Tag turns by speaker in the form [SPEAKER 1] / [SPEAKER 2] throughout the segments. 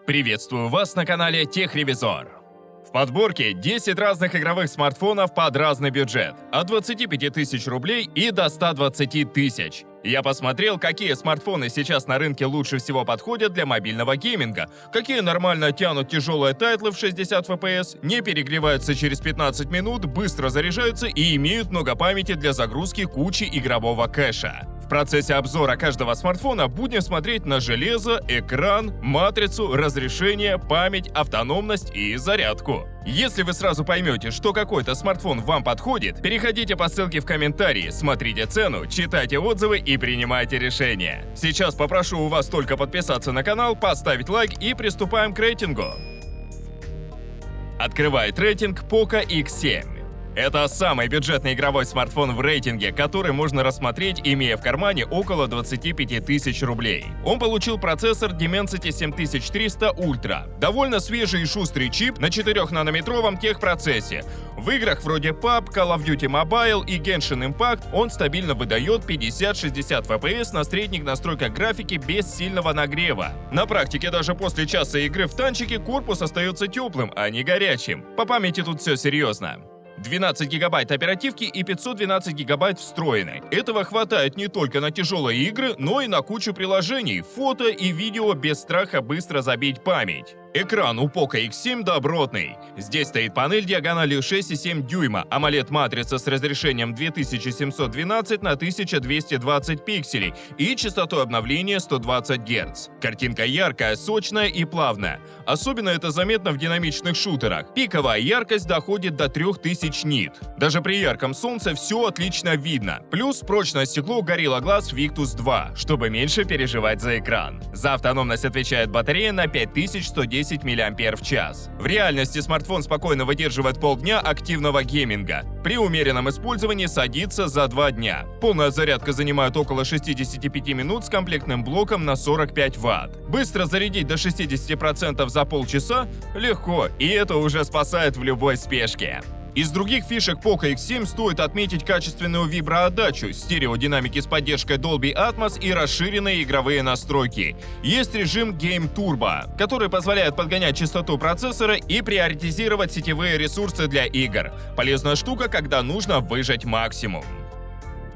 [SPEAKER 1] Приветствую вас на канале Техревизор. В подборке 10 разных игровых смартфонов под разный бюджет, от 25 тысяч рублей и до 120 тысяч. Я посмотрел, какие смартфоны сейчас на рынке лучше всего подходят для мобильного гейминга, какие нормально тянут тяжелые тайтлы в 60 FPS, не перегреваются через 15 минут, быстро заряжаются и имеют много памяти для загрузки кучи игрового кэша. В процессе обзора каждого смартфона будем смотреть на железо, экран, матрицу, разрешение, память, автономность и зарядку. Если вы сразу поймете, что какой-то смартфон вам подходит, переходите по ссылке в комментарии, смотрите цену, читайте отзывы и принимайте решение. Сейчас попрошу у вас только подписаться на канал, поставить лайк и приступаем к рейтингу. Открывает рейтинг Poco X7. Это самый бюджетный игровой смартфон в рейтинге, который можно рассмотреть, имея в кармане около 25 тысяч рублей. Он получил процессор Dimensity 7300 Ultra, довольно свежий и шустрый чип на 4-нанометровом техпроцессе. В играх вроде PUBG, Call of Duty Mobile и Genshin Impact он стабильно выдает 50-60 FPS на средних настройках графики без сильного нагрева. На практике даже после часа игры в танчике корпус остается теплым, а не горячим. По памяти тут все серьезно. 12 гигабайт оперативки и 512 гигабайт встроенной. Этого хватает не только на тяжелые игры, но и на кучу приложений, фото и видео без страха быстро забить память. Экран у Poco X7 добротный. Здесь стоит панель диагональю 6,7 дюйма, AMOLED-матрица с разрешением 2712 на 1220 пикселей и частотой обновления 120 Гц. Картинка яркая, сочная и плавная. Особенно это заметно в динамичных шутерах. Пиковая яркость доходит до 3000 нит. Даже при ярком солнце все отлично видно. Плюс прочное стекло Gorilla Glass Victus 2, чтобы меньше переживать за экран. За автономность отвечает батарея на 5110 мАч. В реальности смартфон спокойно выдерживает полдня активного гейминга. При умеренном использовании садится за 2 дня. Полная зарядка занимает около 65 минут с комплектным блоком на 45 Вт. Быстро зарядить до 60% за полчаса легко, и это уже спасает в любой спешке. Из других фишек Poco X7 стоит отметить качественную виброотдачу, стереодинамики с поддержкой Dolby Atmos и расширенные игровые настройки. Есть режим Game Turbo, который позволяет подгонять частоту процессора и приоритизировать сетевые ресурсы для игр. Полезная штука, когда нужно выжать максимум.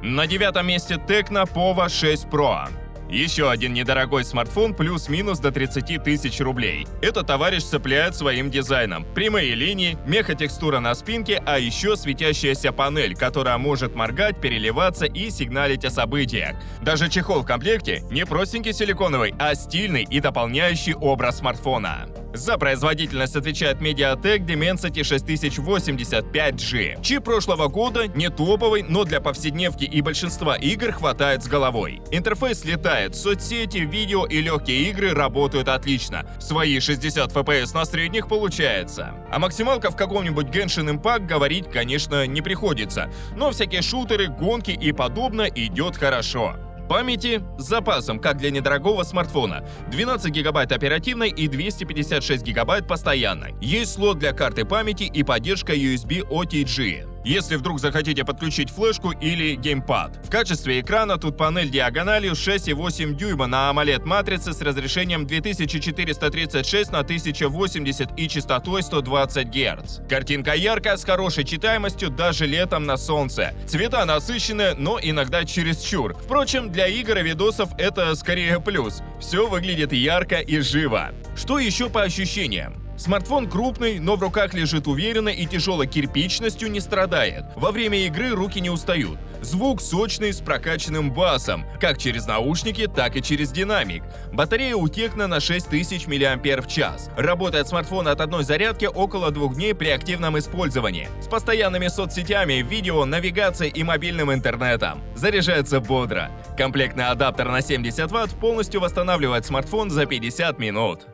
[SPEAKER 1] На 9-м месте Tecno Pova 6 Pro. Еще один недорогой смартфон плюс-минус до 30 тысяч рублей. Этот товарищ цепляет своим дизайном. Прямые линии, меха-текстура на спинке, а еще светящаяся панель, которая может моргать, переливаться и сигналить о событиях. Даже чехол в комплекте не простенький силиконовый, а стильный и дополняющий образ смартфона. За производительность отвечает MediaTek Dimensity 6080 5G. Чип прошлого года не топовый, но для повседневки и большинства игр хватает с головой. Интерфейс летает, соцсети, видео и легкие игры работают отлично. Свои 60 FPS на средних получается. А максималка в каком-нибудь Genshin Impact говорить, конечно, не приходится. Но всякие шутеры, гонки и подобное идет хорошо. Памяти с запасом, как для недорогого смартфона. 12 гигабайт оперативной и 256 гигабайт постоянной. Есть слот для карты памяти и поддержка USB OTG. Если вдруг захотите подключить флешку или геймпад. В качестве экрана тут панель диагональю 6,8 дюйма на AMOLED-матрице с разрешением 2436 на 1080 и частотой 120 Гц. Картинка яркая, с хорошей читаемостью даже летом на солнце. Цвета насыщенные, но иногда чересчур. Впрочем, для игр и видосов это скорее плюс. Все выглядит ярко и живо. Что еще по ощущениям? Смартфон крупный, но в руках лежит уверенно и тяжелой кирпичностью не страдает. Во время игры руки не устают. Звук сочный с прокачанным басом, как через наушники, так и через динамик. Батарея у Tecno на 6000 мАч. Работает смартфон от одной зарядки около 2 дней при активном использовании. С постоянными соцсетями, видео, навигацией и мобильным интернетом. Заряжается бодро. Комплектный адаптер на 70 Вт полностью восстанавливает смартфон за 50 минут.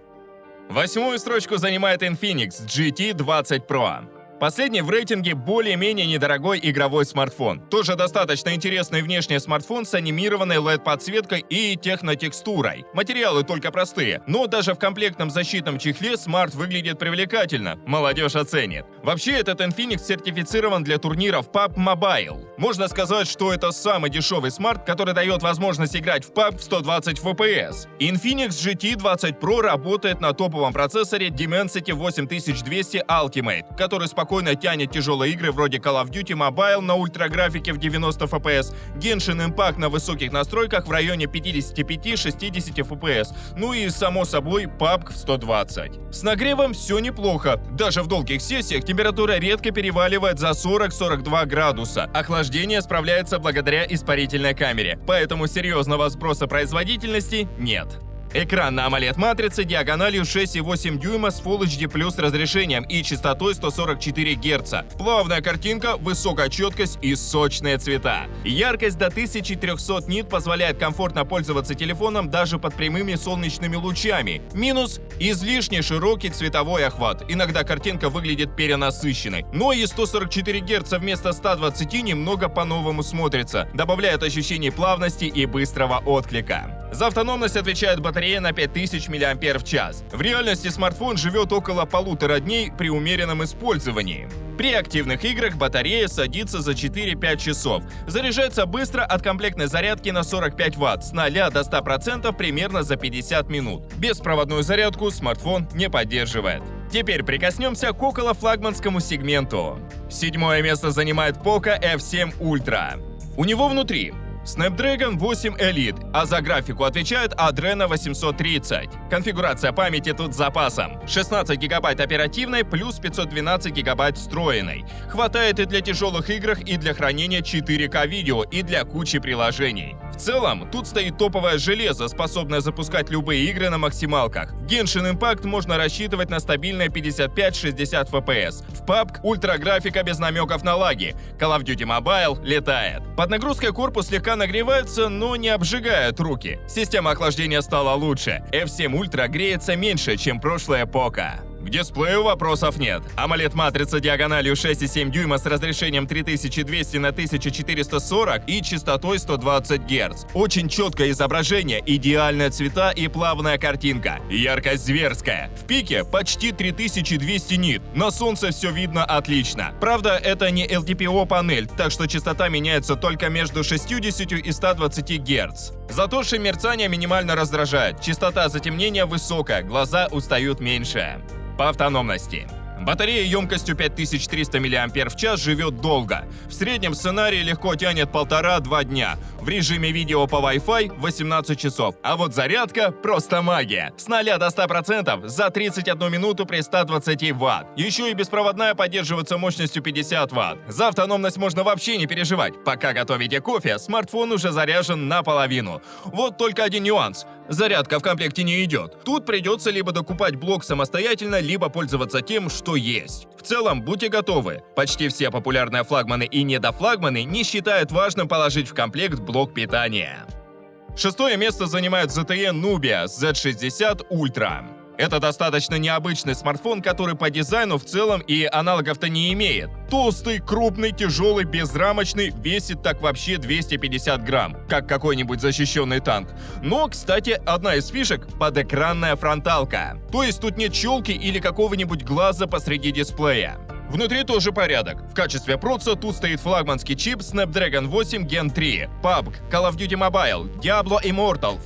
[SPEAKER 1] 8-ю строчку занимает Infinix GT20 Pro. Последний в рейтинге более-менее недорогой игровой смартфон. Тоже достаточно интересный внешний смартфон с анимированной LED-подсветкой и технотекстурой. Материалы только простые, но даже в комплектном защитном чехле смарт выглядит привлекательно. Молодежь оценит. Вообще, этот Infinix сертифицирован для турниров PUBG Mobile. Можно сказать, что это самый дешевый смарт, который дает возможность играть в PUBG в 120 FPS. Infinix GT 20 Pro работает на топовом процессоре Dimensity 8200 Ultimate, который спокойно тянет тяжелые игры вроде Call of Duty Mobile на ультраграфике в 90 FPS, Genshin Impact на высоких настройках в районе 55-60 FPS, ну и, само собой, PUBG в 120. С нагревом все неплохо. Даже в долгих сессиях температура редко переваливает за 40-42 градуса. Охлаждение справляется благодаря испарительной камере, поэтому серьезного сброса производительности нет. Экран на AMOLED-матрице диагональю 6,8 дюйма с Full HD Plus разрешением и частотой 144 Гц. Плавная картинка, высокая четкость и сочные цвета. Яркость до 1300 нит позволяет комфортно пользоваться телефоном даже под прямыми солнечными лучами. Минус – излишне широкий цветовой охват. Иногда картинка выглядит перенасыщенной. Но и 144 Гц вместо 120 немного по-новому смотрится. Добавляет ощущение плавности и быстрого отклика. За автономность отвечает батарея на 5000 мАч. В реальности смартфон живет около 1,5 дней при умеренном использовании. При активных играх батарея садится за 4-5 часов. Заряжается быстро от комплектной зарядки на 45 Вт, с 0 до 100% примерно за 50 минут. Беспроводную зарядку смартфон не поддерживает. Теперь прикоснемся к околофлагманскому сегменту. 7-е место занимает Poco F7 Ultra. У него внутри Snapdragon 8 Elite, а за графику отвечает Adreno 830. Конфигурация памяти тут с запасом. 16 гигабайт оперативной плюс 512 гигабайт встроенной. Хватает и для тяжелых игр, и для хранения 4К видео, и для кучи приложений. В целом, тут стоит топовое железо, способное запускать любые игры на максималках. В Genshin Impact можно рассчитывать на стабильные 55-60 FPS. В PUBG ультраграфика без намеков на лаги. Call of Duty Mobile летает. Под нагрузкой корпус слегка нагревается, но не обжигает руки. Система охлаждения стала лучше. F7 Ultra греется меньше, чем прошлая Poco. К дисплею вопросов нет. AMOLED-матрица диагональю 6,7 дюйма с разрешением 3200 на 1440 и частотой 120 Гц. Очень четкое изображение, идеальные цвета и плавная картинка. Яркость зверская. В пике почти 3200 нит. На солнце все видно отлично. Правда, это не LTPO-панель, так что частота меняется только между 60 и 120 Гц. Зато мерцание минимально раздражает. Частота затемнения высокая, глаза устают меньше. По автономности. Батарея емкостью 5300 мАч живет долго. В среднем сценарий легко тянет 1,5-2 дня. В режиме видео по Wi-Fi 18 часов. А вот зарядка просто магия. С 0 до 100% за 31 минуту при 120 Вт. Еще и беспроводная поддерживается мощностью 50 Вт. За автономность можно вообще не переживать. Пока готовите кофе, смартфон уже заряжен наполовину. Вот только один нюанс. Зарядка в комплекте не идет. Тут придется либо докупать блок самостоятельно, либо пользоваться тем, что есть. В целом, будьте готовы. Почти все популярные флагманы и недофлагманы не считают важным положить в комплект блок питания. 6-е место занимает ZTE Nubia Z60 Ultra. Это достаточно необычный смартфон, который по дизайну в целом и аналогов-то не имеет. Толстый, крупный, тяжелый, безрамочный, весит так вообще 250 грамм, как какой-нибудь защищенный танк. Но, кстати, одна из фишек – подэкранная фронталка. То есть тут нет челки или какого-нибудь глаза посреди дисплея. Внутри тоже порядок. В качестве проца тут стоит флагманский чип Snapdragon 8 Gen 3, PUBG, Call of Duty Mobile, Diablo Immortal.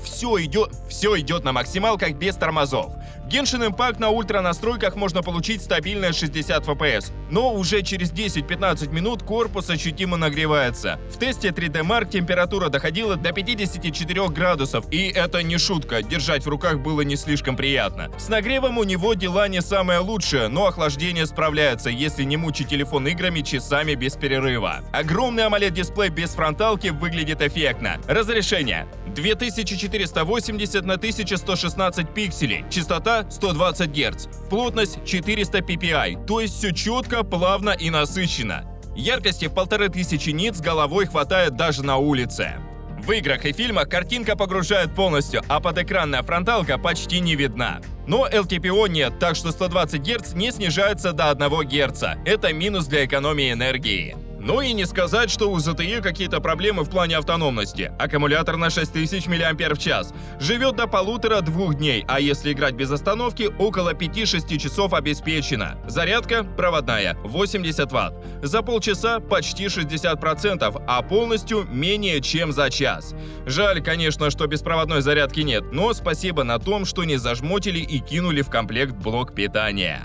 [SPEAKER 1] Все идет на максималках без тормозов. В Genshin Impact на ультра настройках можно получить стабильные 60 FPS, но уже через 10-15 минут корпус ощутимо нагревается. В тесте 3D Mark температура доходила до 54 градусов, и это не шутка, держать в руках было не слишком приятно. С нагревом у него дела не самое лучшее, но охлаждение справляется, если не мучить телефон играми часами без перерыва. Огромный AMOLED-дисплей без фронталки выглядит эффектно. Разрешение 2480 на 1116 пикселей, частота 120 Гц, плотность 400 ppi, то есть все четко, плавно и насыщенно. Яркости в 1500 нит с головой хватает даже на улице. В играх и фильмах картинка погружает полностью, а подэкранная фронталка почти не видна. Но LTPO нет, так что 120 Гц не снижается до 1 Гц. Это минус для экономии энергии. Ну и не сказать, что у ZTE какие-то проблемы в плане автономности. Аккумулятор на 6000 мАч. Живет до 1,5-2 дней, а если играть без остановки, около 5-6 часов обеспечено. Зарядка проводная, 80 Вт. За полчаса почти 60%, а полностью менее чем за час. Жаль, конечно, что беспроводной зарядки нет, но спасибо на том, что не зажмотили и кинули в комплект блок питания.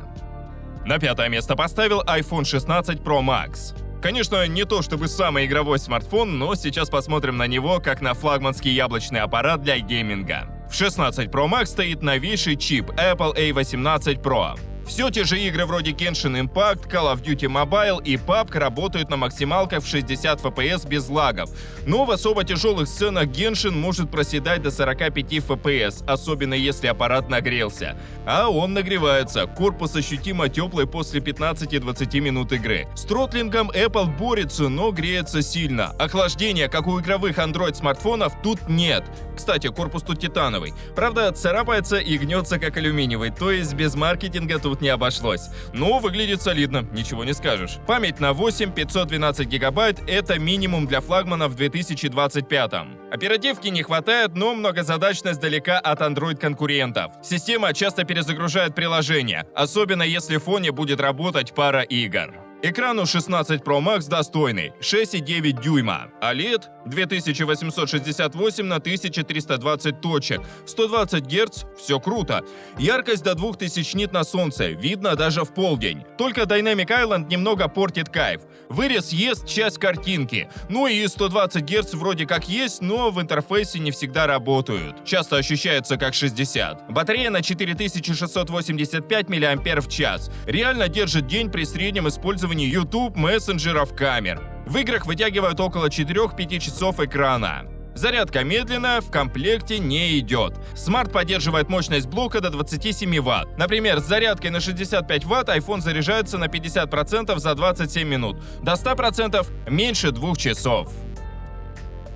[SPEAKER 1] На 5-е место поставил iPhone 16 Pro Max. Конечно, не то чтобы самый игровой смартфон, но сейчас посмотрим на него как на флагманский яблочный аппарат для гейминга. В 16 Pro Max стоит новейший чип Apple A18 Pro. Все те же игры вроде Genshin Impact, Call of Duty Mobile и PUBG работают на максималках в 60 FPS без лагов. Но в особо тяжелых сценах Genshin может проседать до 45 FPS, особенно если аппарат нагрелся. А он нагревается, корпус ощутимо теплый после 15-20 минут игры. С тротлингом Apple борется, но греется сильно. Охлаждения, как у игровых Android-смартфонов, тут нет. Кстати, корпус тут титановый. Правда, царапается и гнется как алюминиевый, то есть без маркетинга тут не обошлось. Но выглядит солидно, ничего не скажешь. Память на 8, 512 гигабайт – это минимум для флагмана в 2025-м. Оперативки не хватает, но многозадачность далека от Android-конкурентов. Система часто перезагружает приложения, особенно если в фоне будет работать пара игр. Экран у 16 Pro Max достойный, 6,9 дюйма, OLED 2868 на 1320 точек, 120 Гц, все круто. Яркость до 2000 нит на солнце, видно даже в полдень. Только Dynamic Island немного портит кайф. Вырез ест часть картинки. Ну и 120 Гц вроде как есть, но в интерфейсе не всегда работают. Часто ощущается как 60. Батарея на 4685 мАч. Реально держит день при среднем использовании YouTube, мессенджеров, камер. В играх вытягивают около 4-5 часов экрана. Зарядка медленная, в комплекте не идет. Смарт поддерживает мощность блока до 27 Вт. Например, с зарядкой на 65 Вт iPhone заряжается на 50% за 27 минут. До 100% меньше 2 часов.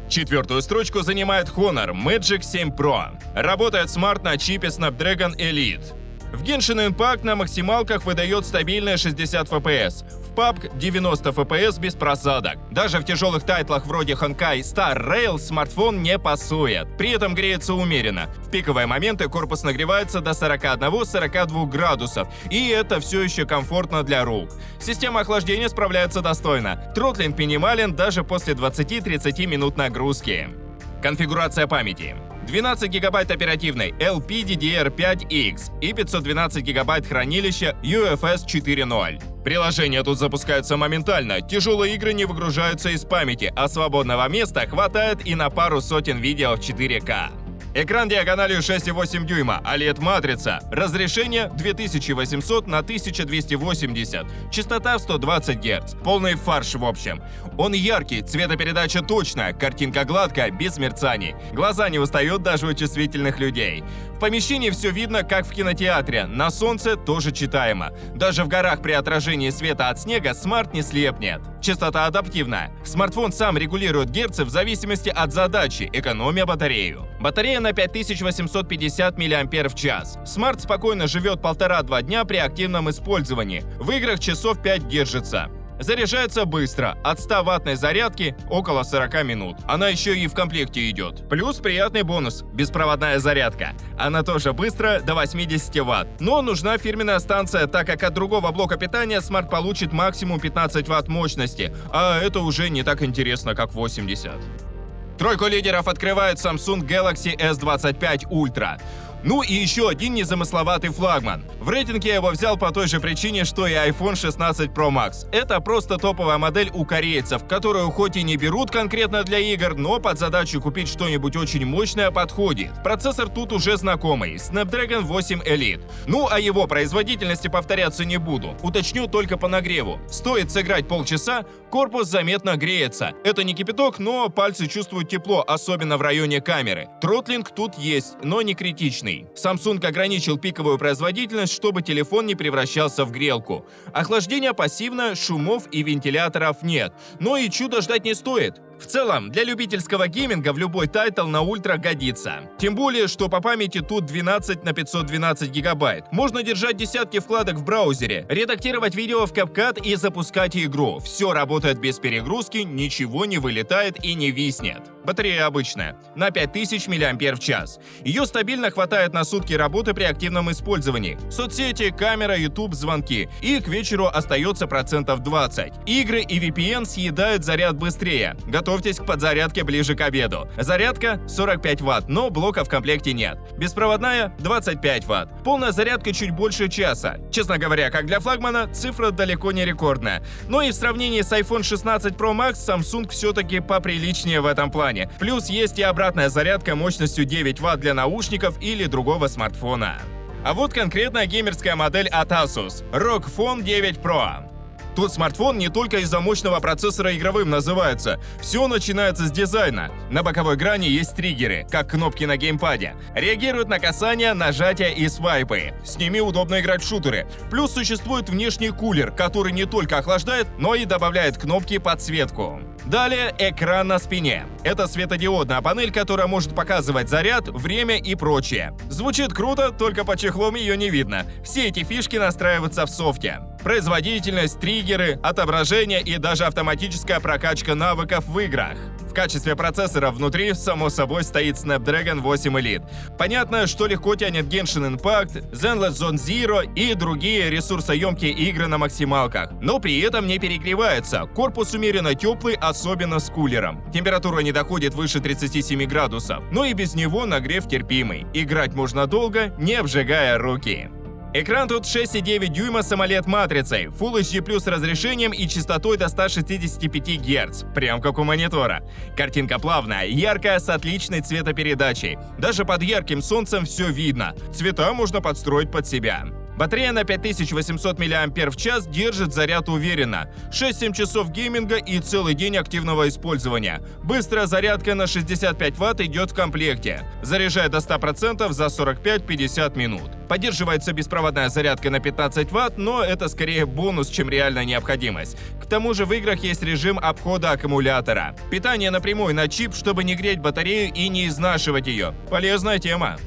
[SPEAKER 1] 4-ю строчку занимает Honor Magic 7 Pro. Работает смарт на чипе Snapdragon Elite. В Genshin Impact на максималках выдает стабильные 60 FPS. В PUBG 90 FPS без просадок. Даже в тяжелых тайтлах вроде Honkai Star Rail смартфон не пасует. При этом греется умеренно. В пиковые моменты корпус нагревается до 41-42 градусов. И это все еще комфортно для рук. Система охлаждения справляется достойно. Тротлинг минимален даже после 20-30 минут нагрузки. Конфигурация памяти. 12 гигабайт оперативной LPDDR5X и 512 гигабайт хранилища UFS 4.0. Приложения тут запускаются моментально, тяжелые игры не выгружаются из памяти, а свободного места хватает и на пару сотен видео в 4К. Экран диагональю 6,8 дюйма, OLED-матрица, разрешение 2800 на 1280, частота в 120 Гц, полный фарш в общем. Он яркий, цветопередача точная, картинка гладкая, без мерцаний. Глаза не устают даже у чувствительных людей. В помещении все видно, как в кинотеатре, на солнце тоже читаемо. Даже в горах при отражении света от снега смарт не слепнет. Частота адаптивная. Смартфон сам регулирует герцы в зависимости от задачи, экономя батарею. Батарея на 5850 мАч. Смарт спокойно живет 1,5-2 дня при активном использовании. В играх часов 5 держится. Заряжается быстро, от 100-ваттной зарядки около 40 минут. Она еще и в комплекте идет. Плюс приятный бонус – беспроводная зарядка. Она тоже быстро, до 80 Вт. Но нужна фирменная станция, так как от другого блока питания смарт получит максимум 15 Вт мощности, а это уже не так интересно, как 80. Тройку лидеров открывает Samsung Galaxy S25 Ultra. Ну и еще один незамысловатый флагман. В рейтинге я его взял по той же причине, что и iPhone 16 Pro Max. Это просто топовая модель у корейцев, которую хоть и не берут конкретно для игр, но под задачу купить что-нибудь очень мощное подходит. Процессор тут уже знакомый, Snapdragon 8 Elite. Ну, о его производительности повторяться не буду, уточню только по нагреву. Стоит сыграть полчаса, корпус заметно греется. Это не кипяток, но пальцы чувствуют тепло, особенно в районе камеры. Тротлинг тут есть, но не критичный. Samsung ограничил пиковую производительность, чтобы телефон не превращался в грелку. Охлаждение пассивное, шумов и вентиляторов нет. Но и чуда ждать не стоит. В целом, для любительского гейминга в любой тайтл на ультра годится. Тем более, что по памяти тут 12 на 512 гигабайт. Можно держать десятки вкладок в браузере, редактировать видео в CapCut и запускать игру. Все работает без перегрузки, ничего не вылетает и не виснет. Батарея обычная, на 5000 мАч. Ее стабильно хватает на сутки работы при активном использовании. Соцсети, камера, YouTube, звонки. И к вечеру остается 20%. Игры и VPN съедают заряд быстрее. Готовьтесь к подзарядке ближе к обеду. Зарядка 45 Вт, но блока в комплекте нет. Беспроводная 25 Вт. Полная зарядка чуть больше часа. Честно говоря, как для флагмана, цифра далеко не рекордная. Но и в сравнении с iPhone 16 Pro Max Samsung все-таки поприличнее в этом плане. Плюс есть и обратная зарядка мощностью 9 Вт для наушников или другого смартфона. А вот конкретная геймерская модель от Asus ROG Phone 9 Pro. Тут смартфон не только из-за мощного процессора игровым называется. Все начинается с дизайна. На боковой грани есть триггеры, как кнопки на геймпаде. Реагируют на касание, нажатия и свайпы. С ними удобно играть в шутеры. Плюс существует внешний кулер, который не только охлаждает, но и добавляет кнопки подсветку. Далее экран на спине. Это светодиодная панель, которая может показывать заряд, время и прочее. Звучит круто, только по чехлам ее не видно. Все эти фишки настраиваются в софте. Производительность, триггеры, отображение и даже автоматическая прокачка навыков в играх. В качестве процессора внутри, само собой, стоит Snapdragon 8 Elite. Понятно, что легко тянет Genshin Impact, Zenless Zone Zero и другие ресурсоемкие игры на максималках. Но при этом не перегревается. Корпус умеренно теплый, особенно с кулером. Температура не доходит выше 37 градусов, но и без него нагрев терпимый. Играть можно долго, не обжигая руки. Экран тут 6,9 дюйма с AMOLED-матрицей, Full HD+ разрешением и частотой до 165 Гц, прям как у монитора. Картинка плавная, яркая, с отличной цветопередачей. Даже под ярким солнцем все видно. Цвета можно подстроить под себя. Батарея на 5800 мАч держит заряд уверенно. 6-7 часов гейминга и целый день активного использования. Быстрая зарядка на 65 Вт идет в комплекте. Заряжает до 100% за 45-50 минут. Поддерживается беспроводная зарядка на 15 Вт, но это скорее бонус, чем реальная необходимость. К тому же в играх есть режим обхода аккумулятора. Питание напрямую на чип, чтобы не греть батарею и не изнашивать ее. Полезная тема.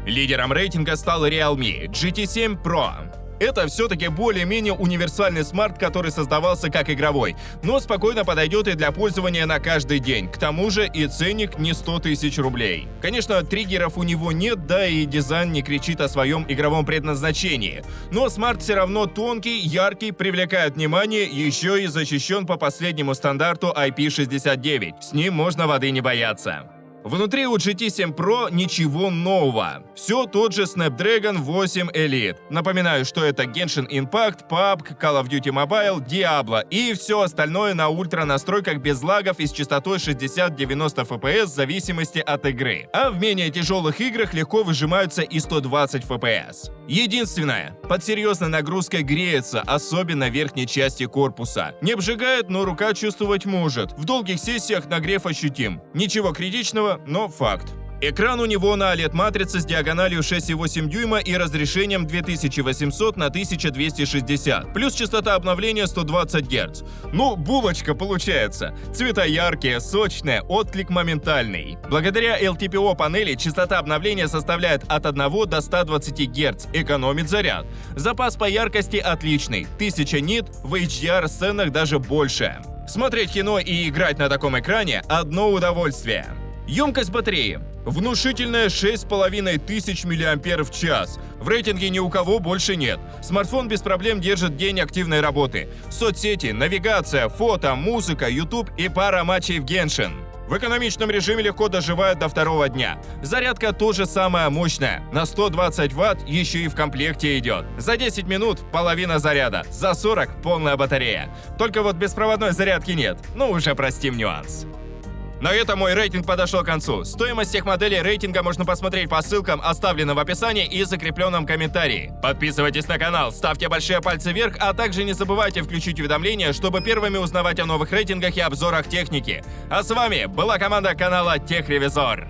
[SPEAKER 1] Лидером рейтинга стал Realme GT7 Pro. Это все-таки более-менее универсальный смарт, который создавался как игровой, но спокойно подойдет и для пользования на каждый день. К тому же и ценник не 100 тысяч рублей. Конечно, триггеров у него нет, да и дизайн не кричит о своем игровом предназначении. Но смарт все равно тонкий, яркий, привлекает внимание, еще и защищен по последнему стандарту IP69. С ним можно воды не бояться. Внутри у GT7 Pro ничего нового. Все тот же Snapdragon 8 Elite. Напоминаю, что это Genshin Impact, PUBG, Call of Duty Mobile, Diablo и все остальное на ультра настройках без лагов и с частотой 60-90 FPS в зависимости от игры. А в менее тяжелых играх легко выжимаются и 120 FPS. Единственное, под серьезной нагрузкой греется, особенно в верхней части корпуса. Не обжигает, но рука чувствовать может. В долгих сессиях нагрев ощутим. Ничего критичного, но факт. Экран у него на OLED-матрице с диагональю 6,8 дюйма и разрешением 2800 на 1260, плюс частота обновления 120 Гц. Ну, булочка получается. Цвета яркие, сочные, отклик моментальный. Благодаря LTPO панели частота обновления составляет от 1 до 120 Гц, экономит заряд. Запас по яркости отличный, 1000 нит, в HDR-сценах даже больше. Смотреть кино и играть на таком экране – одно удовольствие. Емкость батареи. Внушительная 6500 мАч. В рейтинге ни у кого больше нет. Смартфон без проблем держит день активной работы. Соцсети, навигация, фото, музыка, YouTube и пара матчей в Genshin. В экономичном режиме легко доживает до второго дня. Зарядка тоже самая мощная. На 120 Вт еще и в комплекте идет. За 10 минут половина заряда. За 40 полная батарея. Только вот беспроводной зарядки нет. Ну уже простим нюанс. На этом мой рейтинг подошел к концу. Стоимость всех моделей рейтинга можно посмотреть по ссылкам, оставленным в описании и закрепленном комментарии. Подписывайтесь на канал, ставьте большие пальцы вверх, а также не забывайте включить уведомления, чтобы первыми узнавать о новых рейтингах и обзорах техники. А с вами была команда канала Техревизор.